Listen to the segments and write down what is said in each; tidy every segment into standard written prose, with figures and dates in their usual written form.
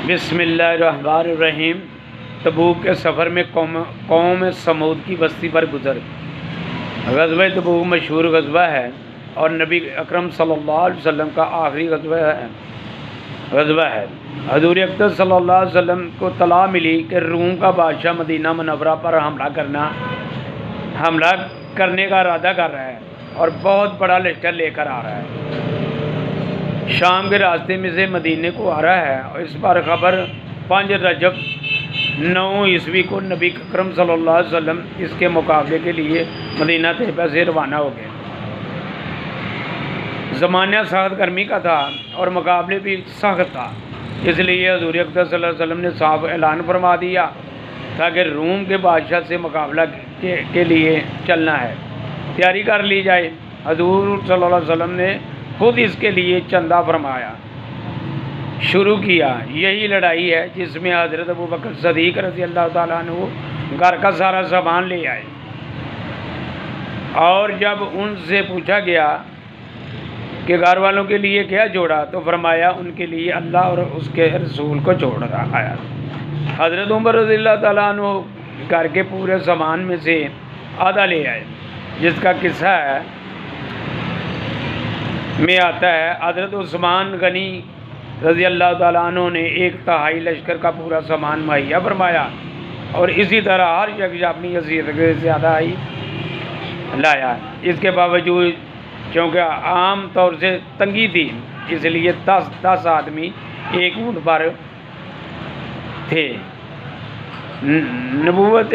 بسم اللہ الرحمن الرحیم۔ تبوک کے سفر میں قوم سمود کی بستی پر گزر۔ غزوہ تبوک مشہور غزوہ ہے اور نبی اکرم صلی اللہ علیہ وسلم کا آخری غزوہ ہے۔ حضور اقدس صلی اللہ علیہ وسلم کو اطلاع ملی کہ روم کا بادشاہ مدینہ منورہ پر حملہ کرنے کا ارادہ کر رہا ہے اور بہت بڑا لشکر لے کر آ رہا ہے۔ شام کے راستے میں سے مدینے کو آ رہا ہے اور اس پر خبر 5 رجب 9 عیسوی کو نبی اکرم صلی اللہ علیہ وسلم اس کے مقابلے کے لیے مدینہ طیبہ سے روانہ ہو گئے۔ زمانہ سخت گرمی کا تھا اور مقابلے بھی سخت تھا، اس لیے حضور اقدس صلی اللہ علیہ وسلم نے صاف اعلان فرما دیا تاکہ روم کے بادشاہ سے مقابلہ کے لیے چلنا ہے، تیاری کر لی جائے۔ حضور صلی اللہ علیہ وسلم نے خود اس کے لیے چندہ فرمایا، شروع کیا۔ یہی لڑائی ہے جس میں حضرت ابوبکر صدیق رضی اللہ تعالیٰ عنہ گھر کا سارا سامان لے آئے، اور جب ان سے پوچھا گیا کہ گھر والوں کے لیے کیا جوڑا تو فرمایا ان کے لیے اللہ اور اس کے رسول کو جوڑ آیا۔ حضرت عمر رضی اللہ تعالیٰ عنہ گھر کے پورے سامان میں سے آدھا لے آئے، جس کا قصہ میں آتا ہے حضرت عثمان غنی رضی اللہ تعالیٰ عنہ نے 1/3 لشکر کا پورا سامان مہیا فرمایا، اور اسی طرح ہر شخص اپنی حیثیت سے زیادہ ہی لایا۔ اس کے باوجود چونکہ عام طور سے تنگی تھی، اس لیے 10 آدمی ایک اونٹ پر تھے۔ نبوت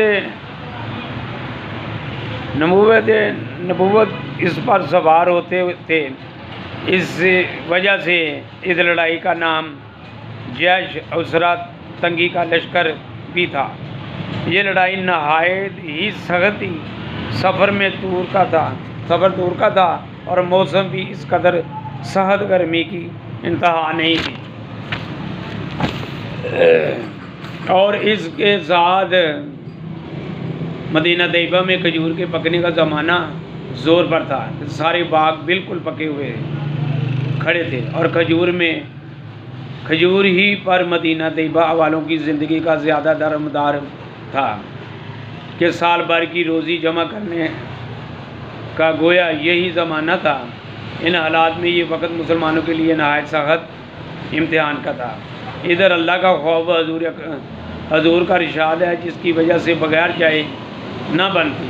اس پر سوار ہوتے تھے، اس وجہ سے اس لڑائی کا نام جیش اسرا تنگی کا لشکر بھی تھا۔ یہ لڑائی نہایت ہی سخت تھی، سفر دور کا تھا اور موسم بھی اس قدر سخت گرمی کی انتہا نہیں تھی، اور اس کے ساتھ مدینہ طیبہ میں کھجور کے پکنے کا زمانہ زور پر تھا۔ سارے باغ بالکل پکے ہوئے کھڑے تھے اور کھجور ہی پر مدینہ طیبہ والوں کی زندگی کا زیادہ درمدار تھا کہ سال بھر کی روزی جمع کرنے کا گویا یہی زمانہ تھا۔ ان حالات میں یہ وقت مسلمانوں کے لیے نہایت سخت امتحان کا تھا۔ ادھر اللہ کا خوف حضور کا ارشاد ہے جس کی وجہ سے بغیر چائے نہ بنتی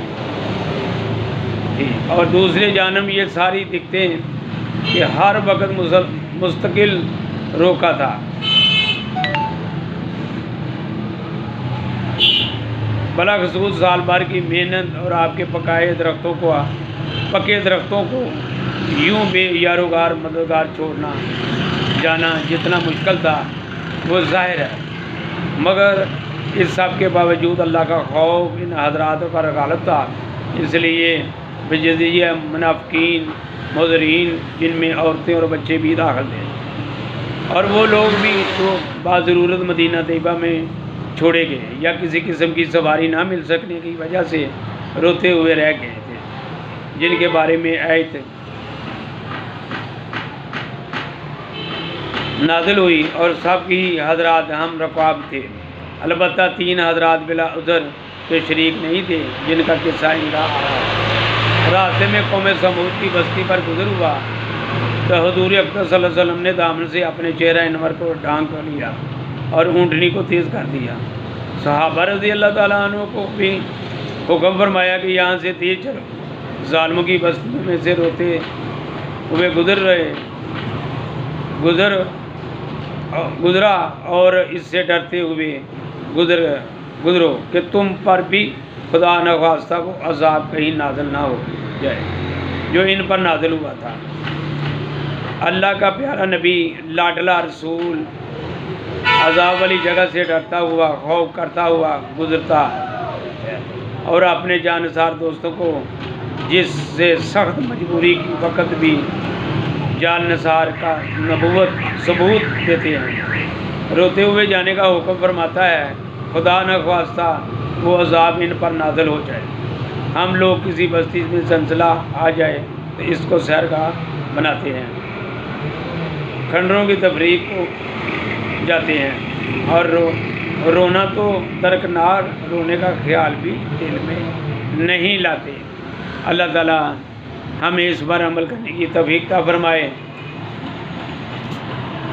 تھی، اور دوسرے جانب یہ ساری دکھتے کہ ہر وقت مستقل روکا تھا۔ بلاخصوص سال بھر کی محنت اور آپ کے پکے درختوں کو یوں بے یاروگار مددگار چھوڑنا جانا جتنا مشکل تھا وہ ظاہر ہے، مگر اس سب کے باوجود اللہ کا خوف ان حضرات پر غالب تھا۔ اس لیے بجزیہ منافقین مضرین، جن میں عورتیں اور بچے بھی داخل تھے، اور وہ لوگ بھی تو باضرورت مدینہ طیبہ میں چھوڑے گئے یا کسی قسم کی سواری نہ مل سکنے کی وجہ سے روتے ہوئے رہ گئے تھے، جن کے بارے میں آیت نازل ہوئی، اور سب کی حضرات ہم رکاب تھے، البتہ 3 حضرات بلا عذر کے شریک نہیں تھے، جن کا قصہ آ رہا ہے۔ راستے میں قوم سمود کی بستی پر گزر ہوا تو حضور اقدس صلی اللہ علیہ وسلم نے دامن سے اپنے چہرہ انور کو ڈھانک لیا اور اونٹنی کو تیز کر دیا۔ صحابہ رضی اللہ تعالیٰ عنہ کو بھی حکم فرمایا کہ یہاں سے تیز چلو۔ ظالموں کی بستیوں میں سے روتے ہوئے گزرا اور اس سے ڈرتے ہوئے گزرو کہ تم پر بھی خدا نخواستہ کو عذاب کہیں نازل نہ ہو جائے جو ان پر نازل ہوا تھا۔ اللہ کا پیارا نبی لاڈلا رسول عذاب والی جگہ سے ڈرتا ہوا خوف کرتا ہوا گزرتا ہے، اور اپنے جانثار دوستوں کو جس سے سخت مجبوری کی وقت بھی جانثار کا نبوت ثبوت دیتے ہیں، روتے ہوئے جانے کا حکم فرماتا ہے، خدا نخواستہ وہ عذاب ان پر نازل ہو جائے۔ ہم لوگ کسی بستی میں زلزلہ آ جائے تو اس کو سحرگاہ بناتے ہیں، کھنڈروں کی تفریق کو جاتے ہیں، اور رونا تو درکنار، رونے کا خیال بھی دل میں نہیں لاتے۔ اللہ تعالیٰ ہمیں اس پر عمل کرنے کی توفیق عطا فرمائے۔